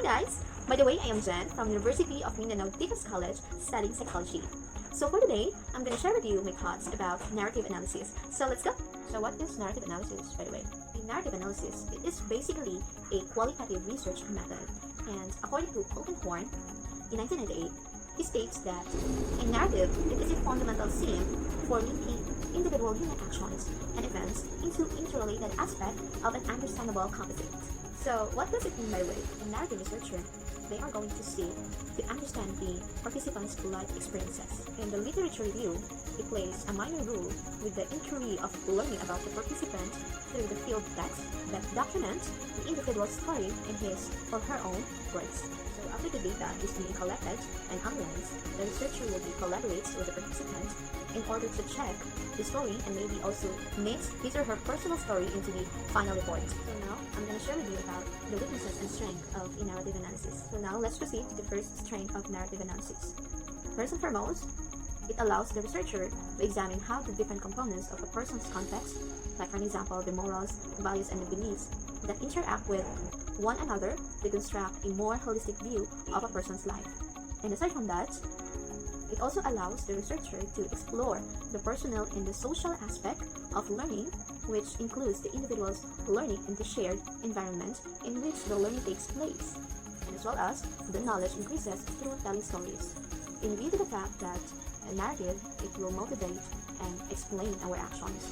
Hi guys! By the way, I am Jen from University of Mindanao Teachers College studying psychology. So for today, I'm going to share with you my thoughts about narrative analysis. So let's go! So what is narrative analysis, by the way? In narrative analysis, it is basically a qualitative research method. And according to Polkinghorne, in 1998, he states that in narrative, it is a fundamental theme for linking individual human actions and events into interrelated aspects of an understandable composite. So, what does it mean by way? A narrative researcher, they are going to seek to understand the participants' life experiences. In the literature review, it plays a minor role with the inquiry of learning about the participant through the field text that document the individual's story in his or her own words. So after the data is being collected and analyzed, the researcher will be collaborates with the participant in order to check the story and maybe also mix his or her personal story into the final report. So now, I'm going to share with you about the weaknesses and strength of a narrative analysis. So now, let's proceed to the first strength of narrative analysis. First and foremost, it allows the researcher to examine how the different components of a person's context, like for example, the morals, values, and the beliefs, that interact with one another to construct a more holistic view of a person's life. And aside from that, it also allows the researcher to explore the personal and the social aspect of learning, which includes the individual's learning in the shared environment in which the learning takes place, and as well as the knowledge increases through telling stories. In view to the fact that a narrative, it will motivate and explain our actions,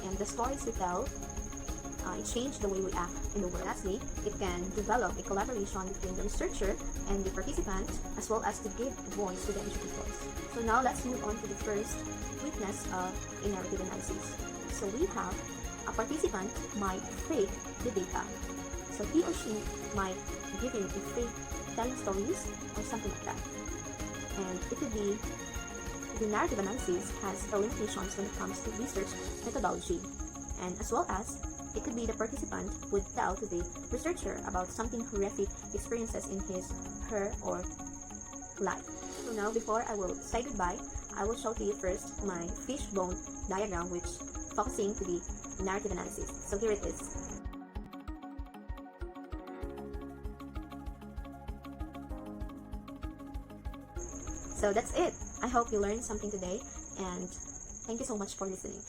and the stories we tell it change the way we act in the world. Lastly, it can develop a collaboration between the researcher and the participant, as well as to give voice to the individuals. So now let's move on to the first weakness of a narrative analysis. So we have a participant might fake the data. So he or she might give in a fake telling stories or something like that. And it could be the narrative analysis has limitations when it comes to research methodology, and as well as it could be the participant would tell to the researcher about something horrific experiences in his, her, or life. So now, before I will say goodbye, I will show to you first my fishbone diagram, which focusing to the narrative analysis. So here it is. So that's it. I hope you learned something today, and thank you so much for listening.